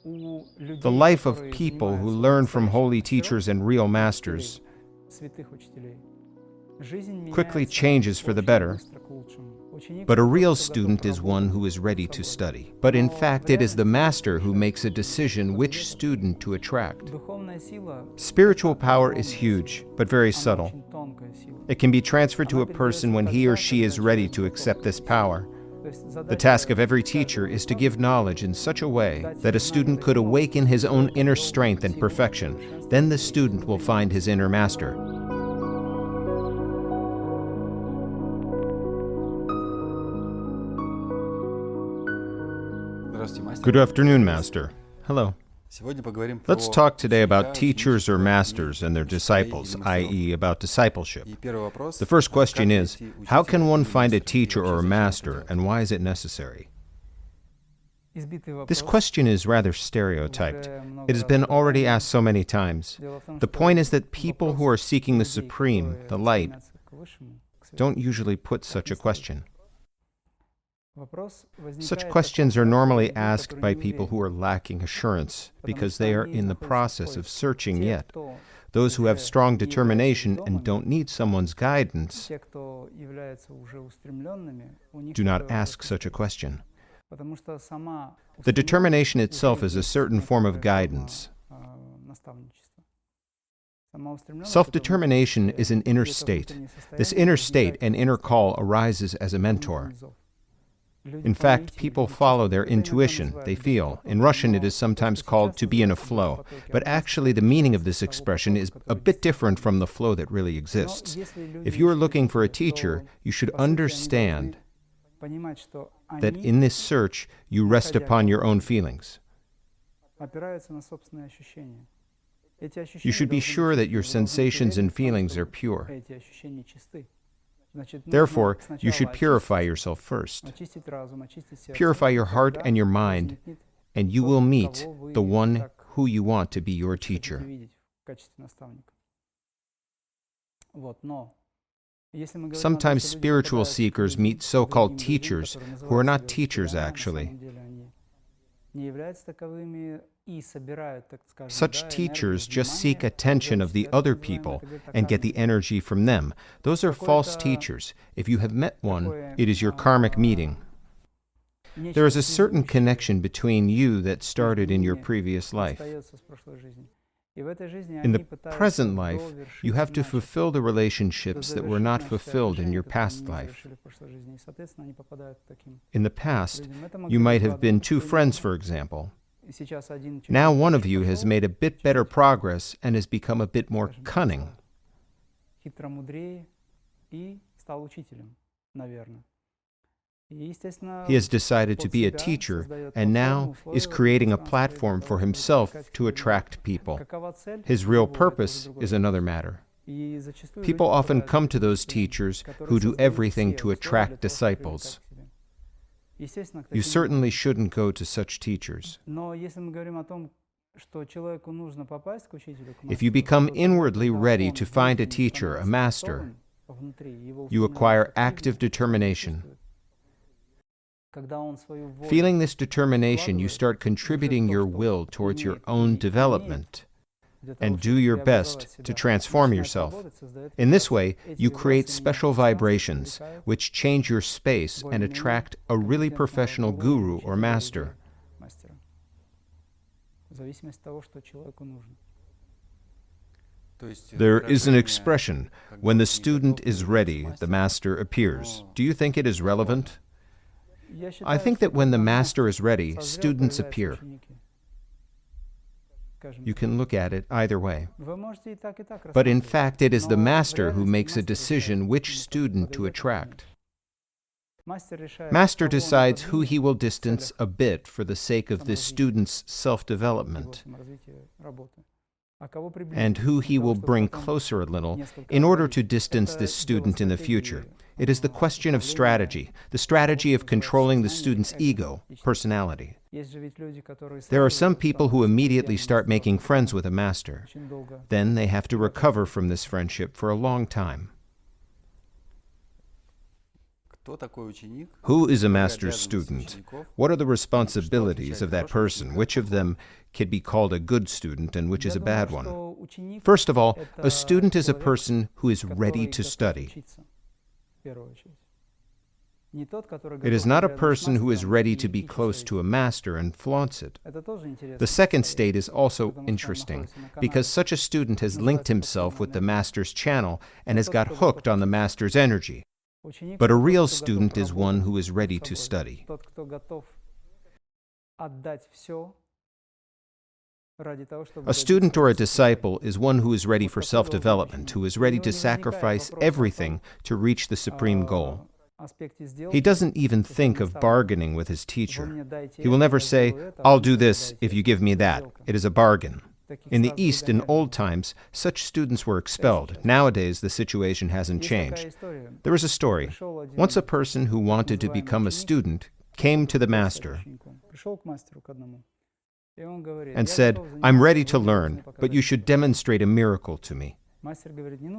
The life of people who learn from holy teachers and real masters quickly changes for the better, but a real student is one who is ready to study. But in fact, it is the master who makes a decision which student to attract. Spiritual power is huge, but very subtle. It can be transferred to a person when he or she is ready to accept this power. The task of every teacher is to give knowledge in such a way that a student could awaken his own inner strength and perfection. Then the student will find his inner master. Good afternoon, Master. Hello. Let's talk today about teachers or masters and their disciples, i.e., about discipleship. The first question is, how can one find a teacher or a master, and why is it necessary? This question is rather stereotyped. It has been already asked so many times. The point is that people who are seeking the Supreme, the Light, don't usually put such a question. Such questions are normally asked by people who are lacking assurance, because they are in the process of searching yet. Those who have strong determination and don't need someone's guidance do not ask such a question. The determination itself is a certain form of guidance. Self-determination is an inner state. This inner state and inner call arises as a mentor. In fact, people follow their intuition, they feel. In Russian, it is sometimes called to be in a flow, but actually the meaning of this expression is a bit different from the flow that really exists. If you are looking for a teacher, you should understand that in this search, you rest upon your own feelings. You should be sure that your sensations and feelings are pure. Therefore, you should purify yourself first. Purify your heart and your mind, and you will meet the one who you want to be your teacher. Sometimes spiritual seekers meet so-called teachers who are not teachers actually. Such teachers just seek attention of the other people and get the energy from them. Those are false teachers. If you have met one, it is your karmic meeting. There is a certain connection between you that started in your previous life. In the present life, you have to fulfill the relationships that were not fulfilled in your past life. In the past, you might have been two friends, for example. Now one of you has made a bit better progress and has become a bit more cunning. He has decided to be a teacher and now is creating a platform for himself to attract people. His real purpose is another matter. People often come to those teachers who do everything to attract disciples. You certainly shouldn't go to such teachers. If you become inwardly ready to find a teacher, a master, you acquire active determination. Feeling this determination, you start contributing your will towards your own development and do your best to transform yourself. In this way, you create special vibrations which change your space and attract a really professional guru or master. There is an expression, when the student is ready, the master appears. Do you think it is relevant? I think that when the master is ready, students appear. You can look at it either way. But in fact, it is the master who makes a decision which student to attract. Master decides who he will distance a bit for the sake of this student's self-development, and who he will bring closer a little in order to distance this student in the future. It is the question of strategy, the strategy of controlling the student's ego, personality. There are some people who immediately start making friends with a master. Then they have to recover from this friendship for a long time. Who is a master's student? What are the responsibilities of that person? Which of them can be called a good student and which is a bad one? First of all, a student is a person who is ready to study. It is not a person who is ready to be close to a master and flaunts it. The second state is also interesting, because such a student has linked himself with the master's channel and has got hooked on the master's energy. But a real student is one who is ready to study. A student or a disciple is one who is ready for self-development, who is ready to sacrifice everything to reach the supreme goal. He doesn't even think of bargaining with his teacher. He will never say, "I'll do this if you give me that." It is a bargain. In the East, in old times, such students were expelled. Nowadays, the situation hasn't changed. There is a story. Once a person who wanted to become a student came to the master and said, "I'm ready to learn, but you should demonstrate a miracle to me."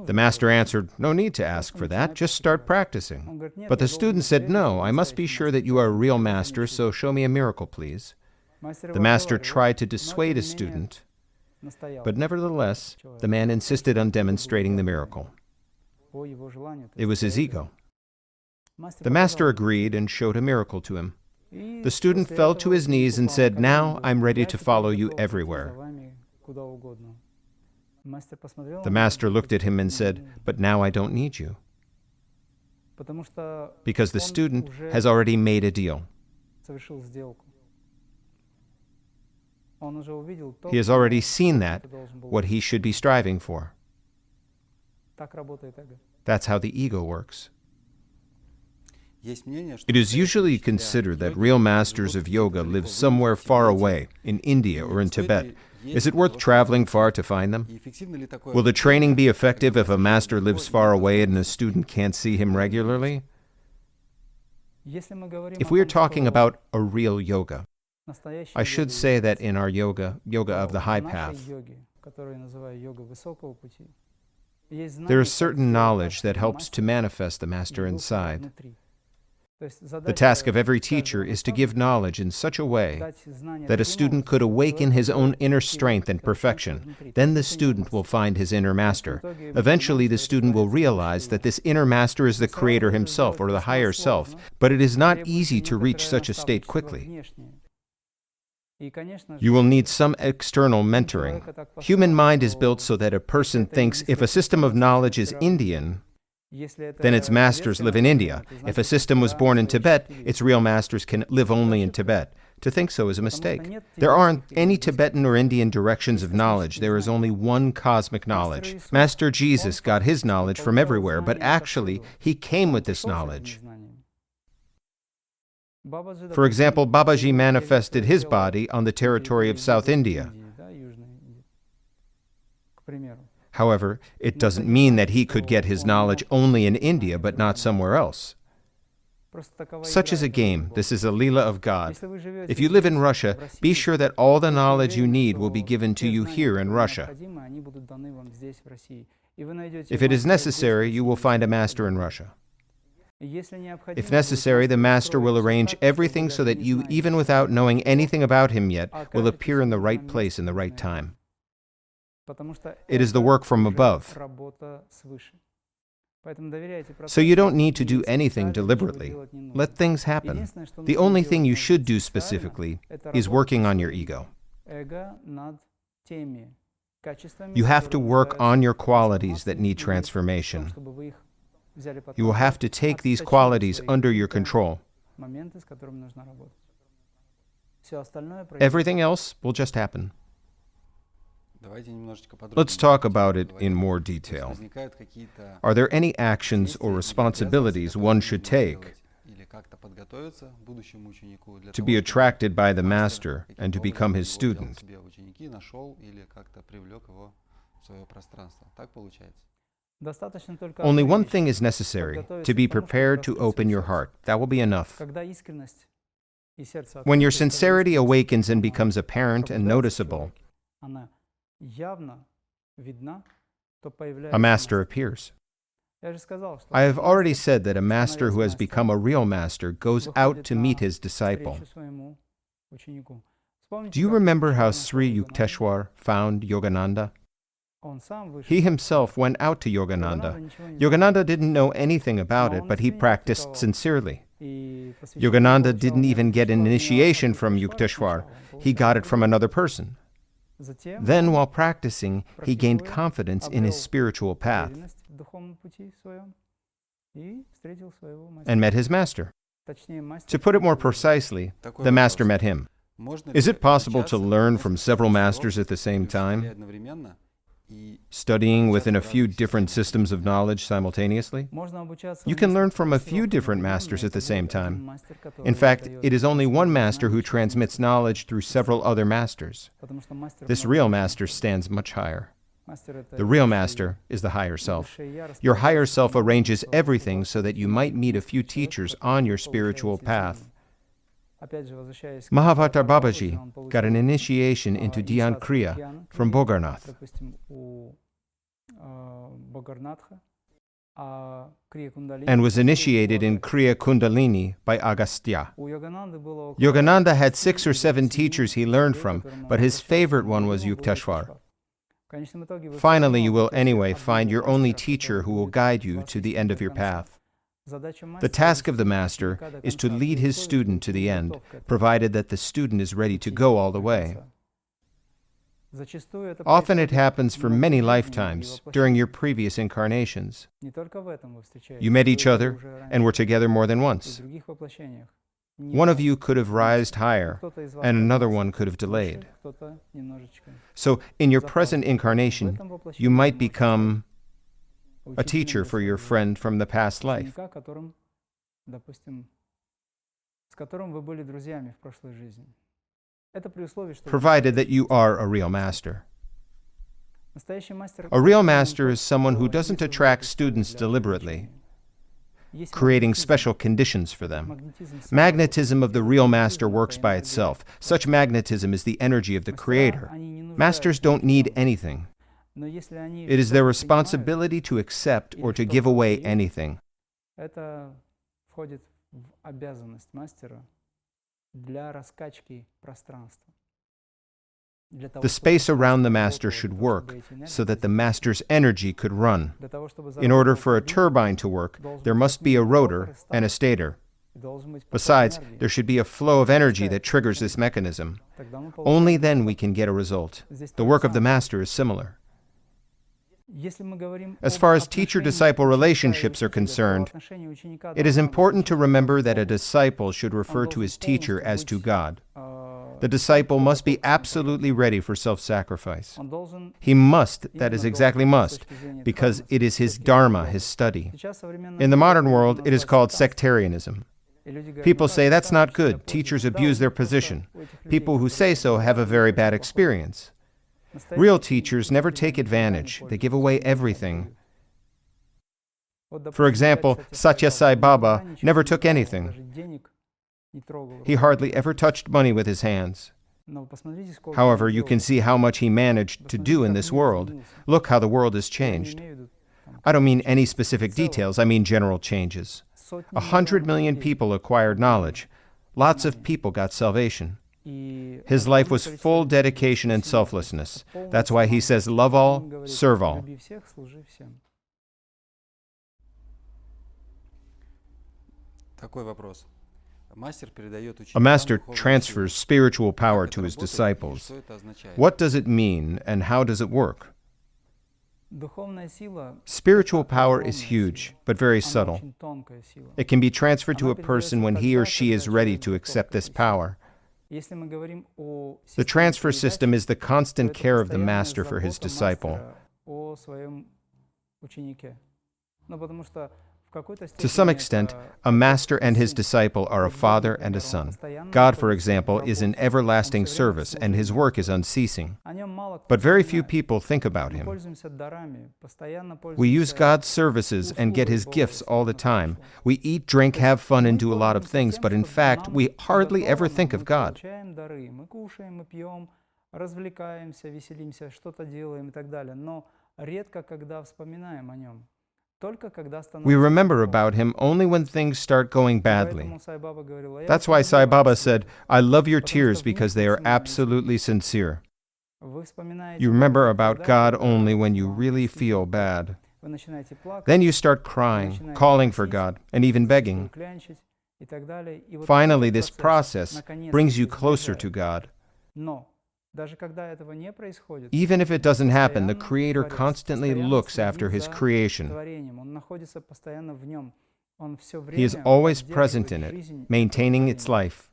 The master answered, "No need to ask for that, just start practicing." But the student said, "No, I must be sure that you are a real master, so show me a miracle, please." The master tried to dissuade his student, but nevertheless, the man insisted on demonstrating the miracle. It was his ego. The master agreed and showed a miracle to him. The student fell to his knees and said, "Now I'm ready to follow you everywhere." The master looked at him and said, "But now I don't need you." Because the student has already made a deal. He has already seen what he should be striving for. That's how the ego works. It is usually considered that real masters of yoga live somewhere far away, in India or in Tibet. Is it worth traveling far to find them? Will the training be effective if a master lives far away and a student can't see him regularly? If we are talking about a real yoga, I should say that in our yoga of the high path, there is certain knowledge that helps to manifest the master inside. The task of every teacher is to give knowledge in such a way that a student could awaken his own inner strength and perfection. Then the student will find his inner master. Eventually, the student will realize that this inner master is the creator himself or the higher self, but it is not easy to reach such a state quickly. You will need some external mentoring. Human mind is built so that a person thinks if a system of knowledge is Indian, then its masters live in India. If a system was born in Tibet, its real masters can live only in Tibet. To think so is a mistake. There aren't any Tibetan or Indian directions of knowledge. There is only one cosmic knowledge. Master Jesus got his knowledge from everywhere, but actually, he came with this knowledge. For example, Babaji manifested his body on the territory of South India. However, it doesn't mean that he could get his knowledge only in India, but not somewhere else. Such is a game. This is a Leela of God. If you live in Russia, be sure that all the knowledge you need will be given to you here in Russia. If it is necessary, you will find a master in Russia. If necessary, the master will arrange everything so that you, even without knowing anything about him yet, will appear in the right place in the right time. It is the work from above. So you don't need to do anything deliberately. Let things happen. The only thing you should do specifically is working on your ego. You have to work on your qualities that need transformation. You will have to take these qualities under your control. Everything else will just happen. Let's talk about it in more detail. Are there any actions or responsibilities one should take to be attracted by the master and to become his student? Only one thing is necessary, to be prepared to open your heart. That will be enough. When your sincerity awakens and becomes apparent and noticeable, a master appears. I have already said that a master who has become a real master goes out to meet his disciple. Do you remember how Sri Yukteswar found Yogananda? He himself went out to Yogananda. Yogananda didn't know anything about it, but he practiced sincerely. Yogananda didn't even get an initiation from Yukteswar. He got it from another person. Then, while practicing, he gained confidence in his spiritual path and met his master. To put it more precisely, the master met him. Is it possible to learn from several masters at the same time, studying within a few different systems of knowledge simultaneously? You can learn from a few different masters at the same time. In fact, it is only one master who transmits knowledge through several other masters. This real master stands much higher. The real master is the higher self. Your higher self arranges everything so that you might meet a few teachers on your spiritual path. Mahavatar Babaji got an initiation into Dhyan Kriya from Bogarnath. And was initiated in Kriya Kundalini by Agastya. Yogananda had 6 or 7 teachers he learned from, but his favorite one was Yukteswar. Finally, you will anyway find your only teacher who will guide you to the end of your path. The task of the master is to lead his student to the end, provided that the student is ready to go all the way. Often it happens for many lifetimes, during your previous incarnations. You met each other and were together more than once. One of you could have rised higher, and another one could have delayed. So, in your present incarnation, you might become a teacher for your friend from the past life, provided that you are a real master. A real master is someone who doesn't attract students deliberately, creating special conditions for them. Magnetism of the real master works by itself. Such magnetism is the energy of the Creator. Masters don't need anything. It is their responsibility to accept or to give away anything. The space around the master should work so that the master's energy could run. In order for a turbine to work, there must be a rotor and a stator. Besides, there should be a flow of energy that triggers this mechanism. Only then we can get a result. The work of the master is similar. As far as teacher-disciple relationships are concerned, it is important to remember that a disciple should refer to his teacher as to God. The disciple must be absolutely ready for self-sacrifice. He must, that is exactly must, because it is his dharma, his study. In the modern world, it is called sectarianism. People say that's not good, teachers abuse their position. People who say so have a very bad experience. Real teachers never take advantage. They give away everything. For example, Satya Sai Baba never took anything. He hardly ever touched money with his hands. However, you can see how much he managed to do in this world. Look how the world has changed. I don't mean any specific details, I mean general changes. 100 million people acquired knowledge. Lots of people got salvation. His life was full dedication and selflessness. That's why he says, love all, serve all. A master transfers spiritual power to his disciples. What does it mean and how does it work? Spiritual power is huge, but very subtle. It can be transferred to a person when he or she is ready to accept this power. The transfer system is the constant care of the master for his disciple. To some extent, a master and his disciple are a father and a son. God, for example, is in everlasting service, and his work is unceasing. But very few people think about him. We use God's services and get his gifts all the time. We eat, drink, have fun, and do a lot of things, but in fact, we hardly ever think of God. We remember about him only when things start going badly. That's why Sai Baba said, "I love your tears because they are absolutely sincere." You remember about God only when you really feel bad. Then you start crying, calling for God, and even begging. Finally, this process brings you closer to God. Even if it doesn't happen, the Creator constantly looks after His creation. He is always present in it, maintaining its life.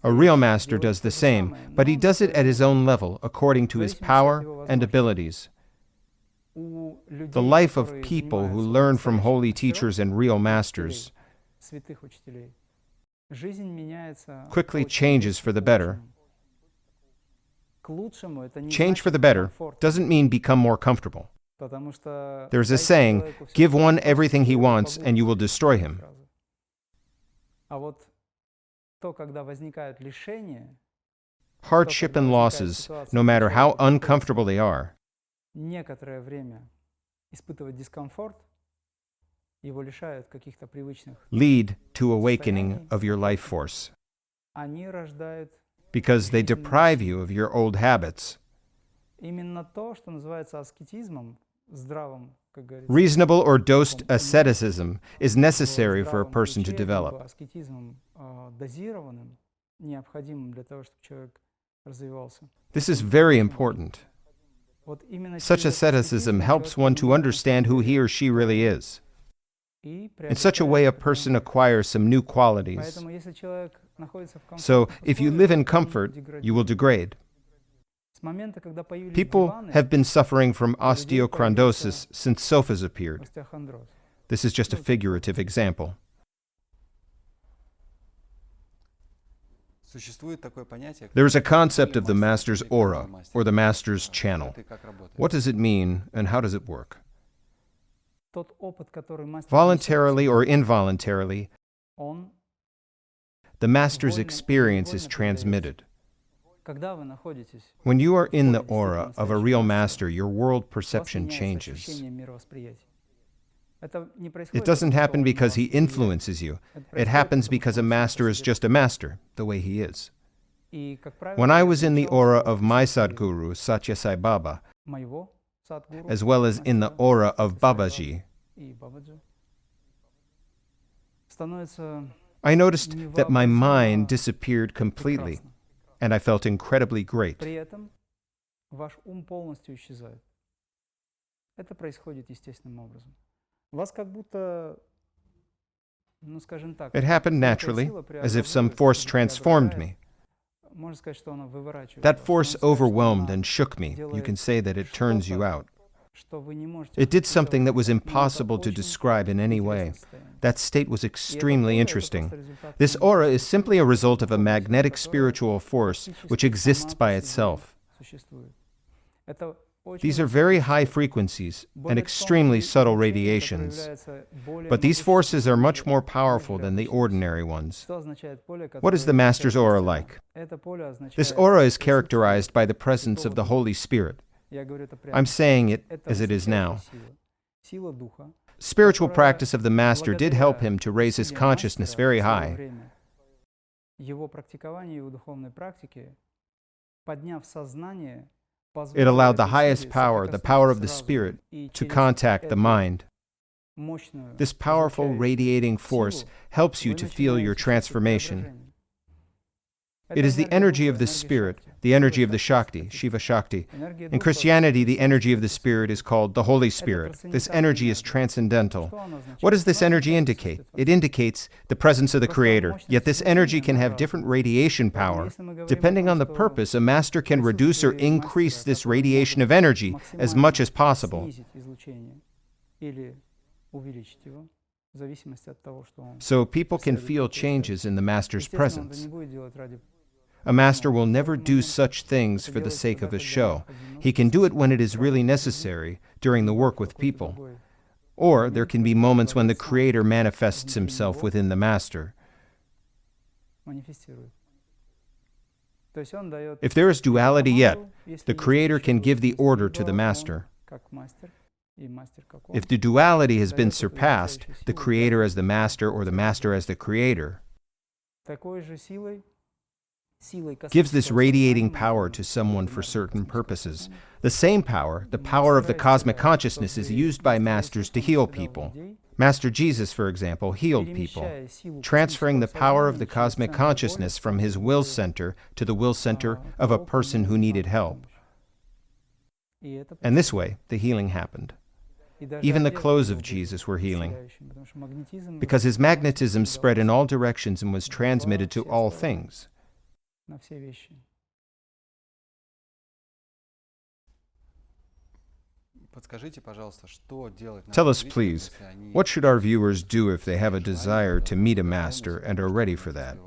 A real master does the same, but he does it at his own level, according to his power and abilities. The life of people who learn from holy teachers and real masters quickly changes for the better. Change for the better doesn't mean become more comfortable. There's a saying, give one everything he wants and you will destroy him. Hardship and losses, no matter how uncomfortable they are, lead to awakening of your life force, because they deprive you of your old habits. Reasonable or dosed asceticism is necessary for a person to develop. This is very important. Such asceticism helps one to understand who he or she really is. In such a way, a person acquires some new qualities. So, if you live in comfort, you will degrade. People have been suffering from osteochondrosis since sofas appeared. This is just a figurative example. There is a concept of the master's aura, or the master's channel. What does it mean, and how does it work? Voluntarily or involuntarily, the master's experience is transmitted. When you are in the aura of a real master, your world perception changes. It doesn't happen because he influences you. It happens because a master is just a master, the way he is. When I was in the aura of my Sadguru, Satya Sai Baba, as well as in the aura of Babaji, I noticed that my mind disappeared completely, and I felt incredibly great. It happened naturally, as if some force transformed me. That force overwhelmed and shook me. You can say that it turns you out. It did something that was impossible to describe in any way. That state was extremely interesting. This aura is simply a result of a magnetic spiritual force which exists by itself. These are very high frequencies and extremely subtle radiations, but these forces are much more powerful than the ordinary ones. What is the Master's aura like? This aura is characterized by the presence of the Holy Spirit. I'm saying it as it is now. Spiritual practice of the Master did help him to raise his consciousness very high. It allowed the highest power, the power of the Spirit, to contact the mind. This powerful radiating force helps you to feel your transformation. It is the energy of the Spirit, the energy of the Shakti, Shiva Shakti. In Christianity, the energy of the Spirit is called the Holy Spirit. This energy is transcendental. What does this energy indicate? It indicates the presence of the Creator. Yet this energy can have different radiation power. Depending on the purpose, a master can reduce or increase this radiation of energy as much as possible. So people can feel changes in the master's presence. A master will never do such things for the sake of a show. He can do it when it is really necessary during the work with people. Or there can be moments when the Creator manifests himself within the master. If there is duality yet, the Creator can give the order to the master. If the duality has been surpassed, the creator as the master or the master as the creator, gives this radiating power to someone for certain purposes. The same power, the power of the cosmic consciousness, is used by masters to heal people. Master Jesus, for example, healed people, transferring the power of the cosmic consciousness from his will center to the will center of a person who needed help. And this way, the healing happened. Even the clothes of Jesus were healing, because his magnetism spread in all directions and was transmitted to all things. Tell us, please, what should our viewers do if they have a desire to meet a master and are ready for that?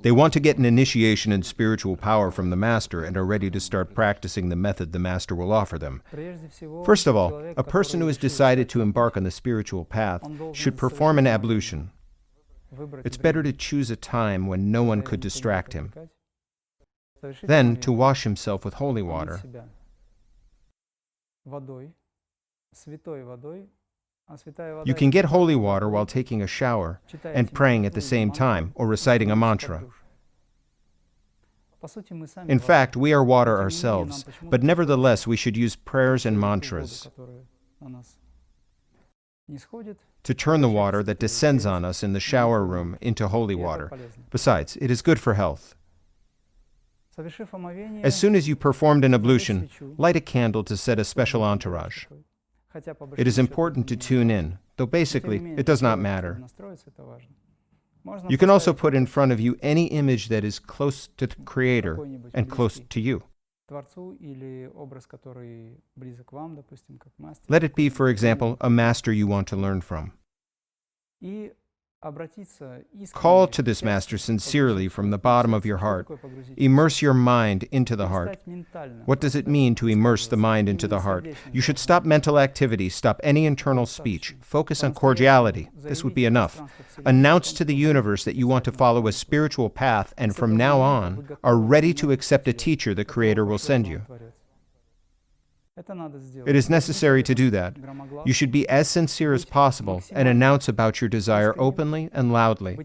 They want to get an initiation in spiritual power from the master and are ready to start practicing the method the master will offer them. First of all, a person who has decided to embark on the spiritual path should perform an ablution. It's better to choose a time when no one could distract him. Then to wash himself with holy water. You can get holy water while taking a shower and praying at the same time, or reciting a mantra. In fact, we are water ourselves, but nevertheless we should use prayers and mantras to turn the water that descends on us in the shower room into holy water. Besides, it is good for health. As soon as you performed an ablution, light a candle to set a special entourage. It is important to tune in, though basically it does not matter. You can also put in front of you any image that is close to the Creator and close to you. Let it be, for example, a master you want to learn from. Call to this master sincerely from the bottom of your heart. Immerse your mind into the heart. What does it mean to immerse the mind into the heart? You should stop mental activity, stop any internal speech. Focus on cordiality. This would be enough. Announce to the universe that you want to follow a spiritual path and from now on are ready to accept a teacher the Creator will send you. It is necessary to do that. You should be as sincere as possible and announce about your desire openly and loudly.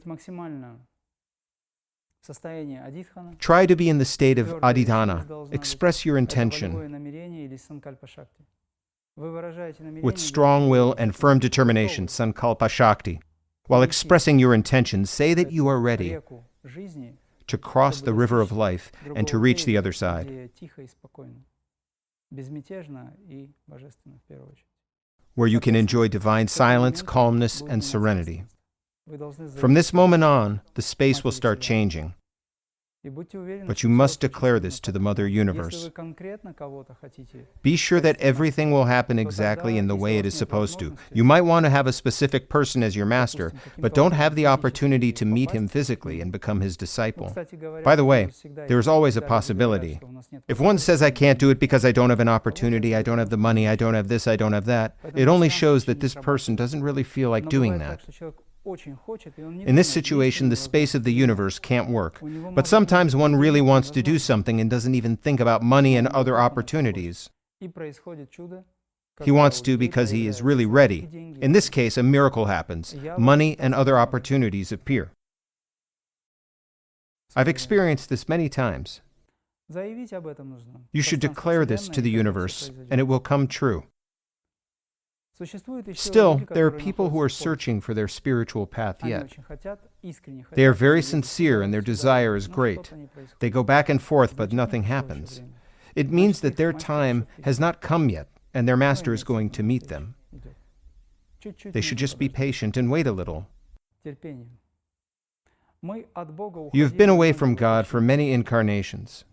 Try to be in the state of adhidhana. Express your intention with strong will and firm determination, sankalpa shakti. While expressing your intention, say that you are ready to cross the river of life and to reach the other side, where you can enjoy divine silence, calmness, and serenity. From this moment on, the space will start changing. But you must declare this to the Mother Universe. Be sure that everything will happen exactly in the way it is supposed to. You might want to have a specific person as your master, but don't have the opportunity to meet him physically and become his disciple. By the way, there is always a possibility. If one says, I can't do it because I don't have an opportunity, I don't have the money, I don't have this, I don't have that, it only shows that this person doesn't really feel like doing that. In this situation, the space of the universe can't work. But sometimes one really wants to do something and doesn't even think about money and other opportunities. He wants to because he is really ready. In this case, a miracle happens. Money and other opportunities appear. I've experienced this many times. You should declare this to the universe, and it will come true. Still, there are people who are searching for their spiritual path yet. They are very sincere and their desire is great. They go back and forth, but nothing happens. It means that their time has not come yet, and their master is going to meet them. They should just be patient and wait a little. You have been away from God for many incarnations.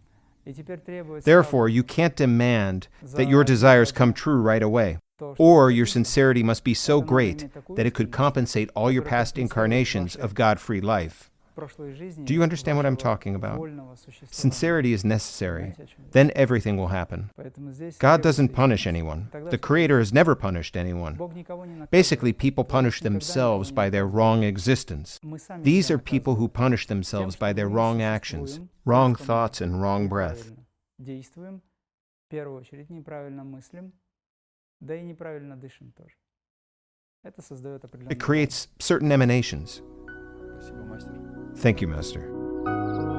Therefore, you can't demand that your desires come true right away. Or your sincerity must be so great that it could compensate all your past incarnations of God-free life. Do you understand what I'm talking about? Sincerity is necessary. Then everything will happen. God doesn't punish anyone. The Creator has never punished anyone. Basically, people punish themselves by their wrong existence. These are people who punish themselves by their wrong actions, wrong thoughts, and wrong breath. первую очередь неправильно мыслим, да и неправильно дышим тоже. Это создает It определенный creates certain emanations. Спасибо, мастер. Thank you, Master.